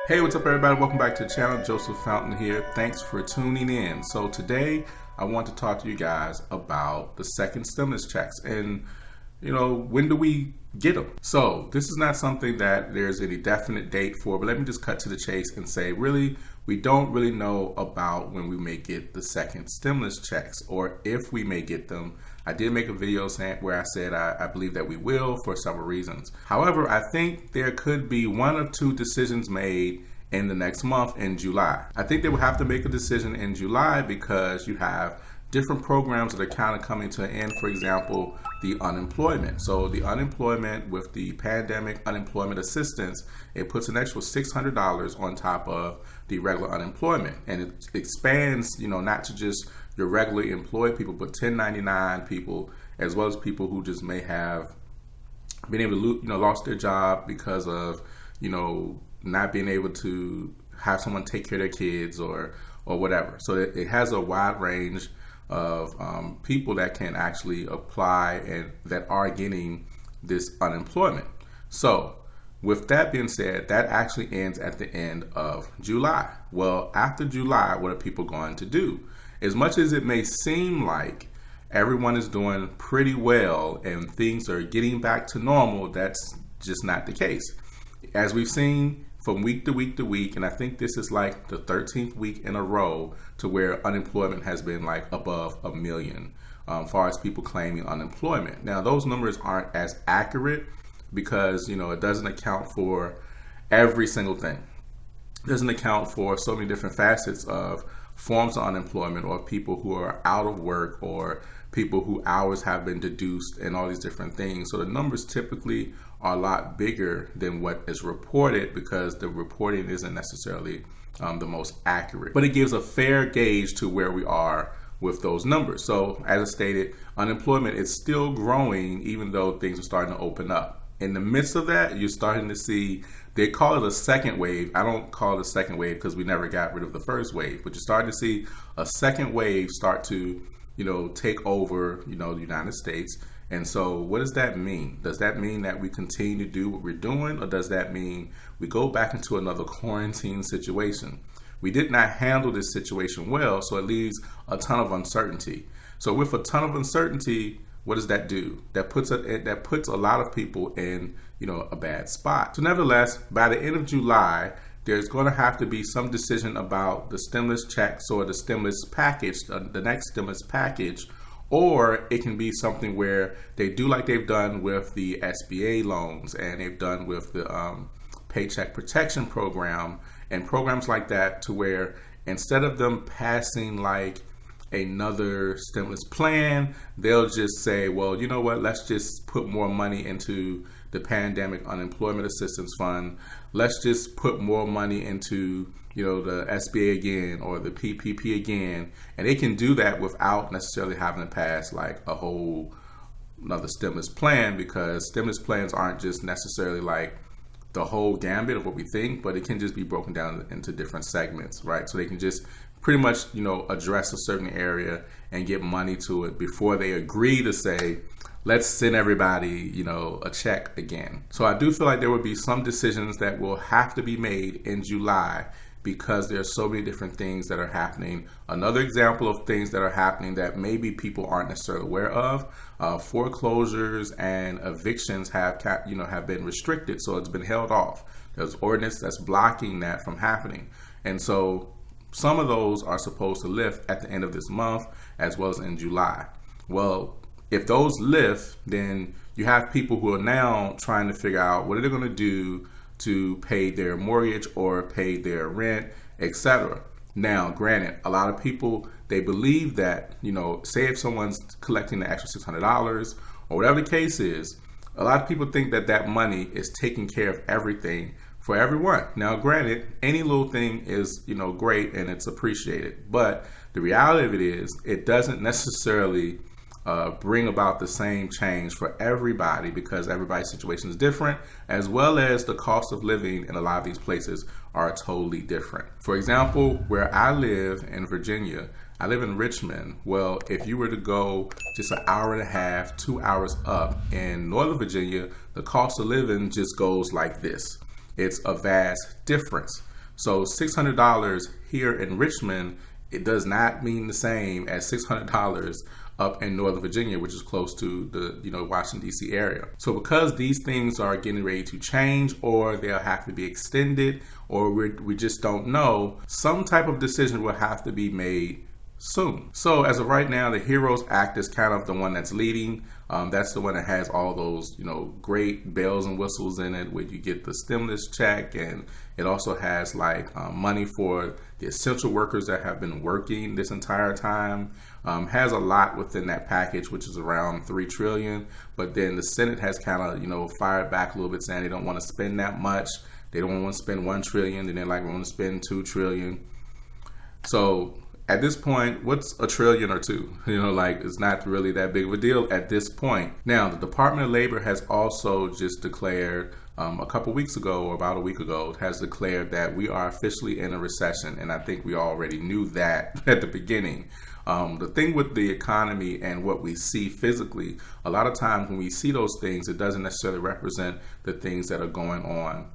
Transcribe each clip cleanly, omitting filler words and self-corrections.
Hey, what's up, everybody? Welcome back to the channel. Joseph Fountain here. Thanks for tuning in. So today I want to talk to you guys about the second stimulus checks and, when do we get them? So this is not something that there's any definite date for, but let me just cut to the chase and say, really, we don't really know about when we may get the second stimulus checks or if we may get them. I did make a video where I said I believe that we will for several reasons. However, I think there could be one or two decisions made in the next month in July. I think they will have to make a decision in July because you have different programs that are kind of coming to an end. For example, the unemployment. So the unemployment with the pandemic unemployment assistance, it puts an extra $600 on top of the regular unemployment. And it expands, not to just your regularly employed people, but 1099 people, as well as people who just may have been able to lost their job because of, not being able to have someone take care of their kids or whatever. So it has a wide range of people that can actually apply and that are getting this unemployment. So with that being said, that actually ends at the end of July. Well, after July, what are people going to do? As much as it may seem like everyone is doing pretty well and things are getting back to normal, that's just not the case. As we've seen from week to week to week, and I think this is like the 13th week in a row to where unemployment has been like above 1 million, as far as people claiming unemployment. Now, those numbers aren't as accurate because, it doesn't account for every single thing. It doesn't account for so many different facets of forms of unemployment or people who are out of work or people who hours have been deduced and all these different things. So the numbers typically are a lot bigger than what is reported because the reporting isn't necessarily the most accurate. But it gives a fair gauge to where we are with those numbers. So as I stated, unemployment is still growing even though things are starting to open up. In the midst of that, you're starting to see, they call it a second wave. I don't call it a second wave because we never got rid of the first wave, but you're starting to see a second wave start to, take over, the United States. And so what does that mean? Does that mean that we continue to do what we're doing, or does that mean we go back into another quarantine situation? We did not handle this situation well, so it leaves a ton of uncertainty. So with a ton of uncertainty, what does that do? That puts a lot of people in, a bad spot. So nevertheless, by the end of July, there's going to have to be some decision about the stimulus checks or the stimulus package, the next stimulus package, or it can be something where they do like they've done with the SBA loans and they've done with the Paycheck Protection Program and programs like that, to where instead of them passing like another stimulus plan, they'll just say, well, you know what, let's just put more money into the pandemic unemployment assistance fund. Let's just put more money into, the SBA again or the PPP again. And they can do that without necessarily having to pass like a whole another stimulus plan, because stimulus plans aren't just necessarily like the whole gambit of what we think, but it can just be broken down into different segments, right? So they can just pretty much, address a certain area and get money to it before they agree to say, let's send everybody, a check again. So I do feel like there will be some decisions that will have to be made in July because there's so many different things that are happening. Another example of things that are happening that maybe people aren't necessarily aware of, foreclosures and evictions have been restricted, so it's been held off. There's ordinance that's blocking that from happening. And so some of those are supposed to lift at the end of this month as well as in July. Well, if those lift, then you have people who are now trying to figure out what are they going to do to pay their mortgage or pay their rent, etc. Now, granted, a lot of people, they believe that, say if someone's collecting the extra $600 or whatever the case is, a lot of people think that that money is taking care of everything for everyone. Now, granted, any little thing is, great and it's appreciated, but the reality of it is it doesn't necessarily bring about the same change for everybody because everybody's situation is different, as well as the cost of living in a lot of these places are totally different. For example, where I live in Virginia, I live in Richmond. Well, if you were to go just an hour and a half, 2 hours up in Northern Virginia, the cost of living just goes like this. It's a vast difference. So $600 here in Richmond, it does not mean the same as $600 up in Northern Virginia, which is close to the Washington D.C. area. So because these things are getting ready to change, or they'll have to be extended, or we just don't know, some type of decision will have to be made soon. So as of right now, the HEROES Act is kind of the one that's leading. That's the one that has all those, great bells and whistles in it, where you get the stimulus check, and it also has like money for the essential workers that have been working this entire time. Has a lot within that package, which is around $3 trillion. But then the Senate has kind of, fired back a little bit, saying they don't want to spend that much. They don't want to spend $1 trillion, and they're like, we want to spend $2 trillion. So at this point, what's $1 trillion or two? It's not really that big of a deal at this point. Now, the Department of Labor has also just declared a couple weeks ago, or about a week ago, has declared that we are officially in a recession. And I think we already knew that at the beginning. The thing with the economy and what we see physically, a lot of times when we see those things, it doesn't necessarily represent the things that are going on,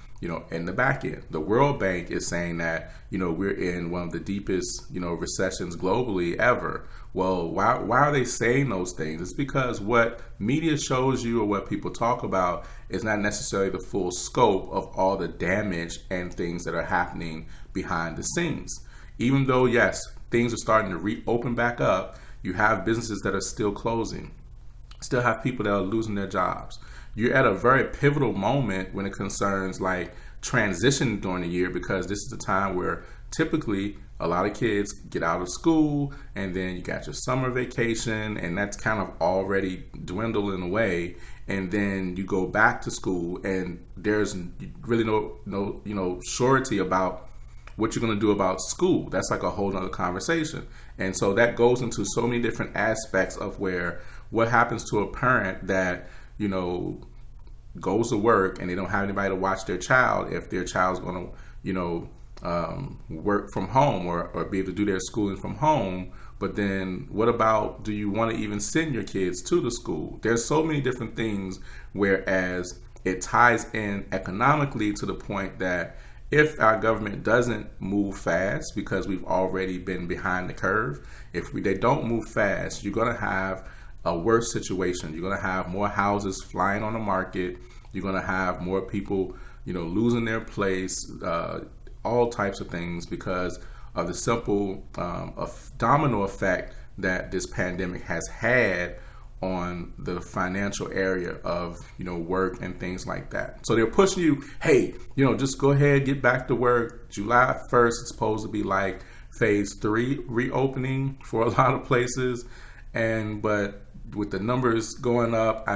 in the back end. The World Bank is saying that, we're in one of the deepest, recessions globally ever. Well, why are they saying those things? It's because what media shows you, or what people talk about, is not necessarily the full scope of all the damage and things that are happening behind the scenes. Even though, yes, things are starting to reopen back up, you have businesses that are still closing, still have people that are losing their jobs. You're at a very pivotal moment when it concerns like transition during the year, because this is the time where typically a lot of kids get out of school, and then you got your summer vacation, and that's kind of already dwindling away. And then you go back to school, and there's really no surety about what you're going to do about school. That's like a whole nother conversation. And so that goes into so many different aspects of what happens to a parent that, goes to work and they don't have anybody to watch their child, if their child's going to, work from home, or be able to do their schooling from home. But then what about, do you want to even send your kids to the school? There's so many different things, whereas it ties in economically to the point that if our government doesn't move fast, because we've already been behind the curve, they don't move fast, you're going to have a worse situation. You're going to have more houses flying on the market. You're going to have more people, losing their place, all types of things, because of the simple domino effect that this pandemic has had on the financial area of, work and things like that. So they're pushing you, hey, just go ahead, get back to work. July 1st, it's supposed to be like phase 3 reopening for a lot of places. But with the numbers going up,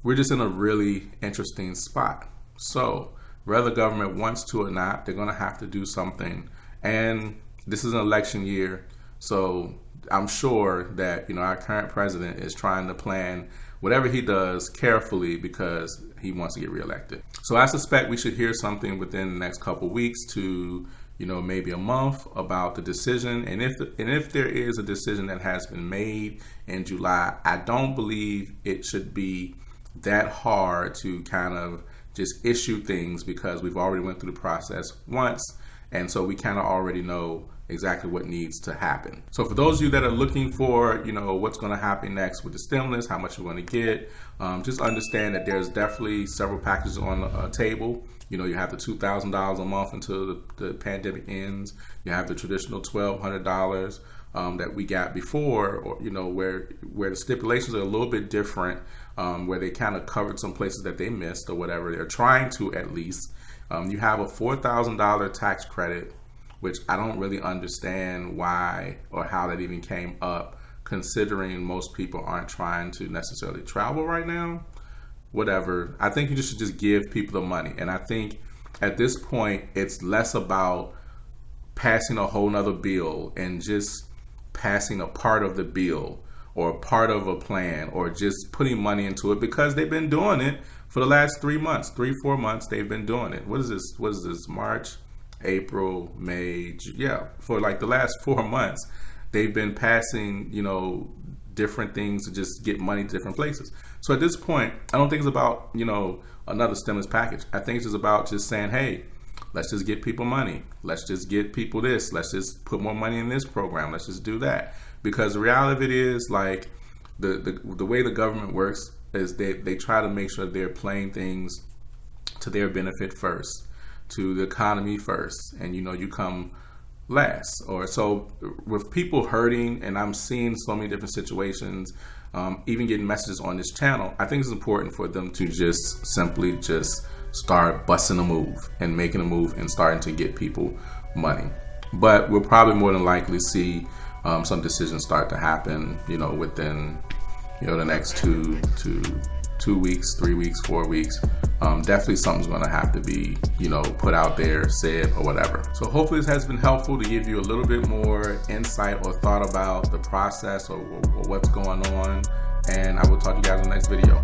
we're just in a really interesting spot. So whether the government wants to or not, they're going to have to do something. And this is an election year. So I'm sure that, our current president is trying to plan whatever he does carefully, because he wants to get reelected. So I suspect we should hear something within the next couple weeks to, maybe a month about the decision. And if there is a decision that has been made in July, I don't believe it should be that hard to kind of just issue things, because we've already went through the process once. And so we kind of already know exactly what needs to happen. So for those of you that are looking for, what's going to happen next with the stimulus, how much you're going to get, just understand that there's definitely several packages on the table. You have the $2,000 a month until the pandemic ends. You have the traditional $1,200 that we got before, or, where the stipulations are a little bit different, where they kind of covered some places that they missed or whatever. They're trying to, at least. You have a $4,000 tax credit, which I don't really understand why or how that even came up, considering most people aren't trying to necessarily travel right now. Whatever. I think you should just give people the money. And I think at this point, it's less about passing a whole nother bill and just passing a part of the bill or part of a plan, or just putting money into it, because they've been doing it for the last 3 months, 4 months. They've been doing it. What is this? March, April, May, for like the last 4 months, they've been passing, different things to just get money to different places. So at this point, I don't think it's about, another stimulus package. I think it's just about just saying, hey, let's just get people money. Let's just get people this. Let's just put more money in this program. Let's just do that. Because the reality of it is, like, the way the government works is they try to make sure they're playing things to their benefit first, to the economy first, and you come last. Or so with people hurting, and I'm seeing so many different situations, even getting messages on this channel, I think it's important for them to just simply just start busting a move and making a move and starting to get people money. But we'll probably more than likely see some decisions start to happen, within the next 2 weeks, 3 weeks, 4 weeks. Definitely something's going to have to be, put out there, said, or whatever. So hopefully this has been helpful to give you a little bit more insight or thought about the process or what's going on. And I will talk to you guys in the next video.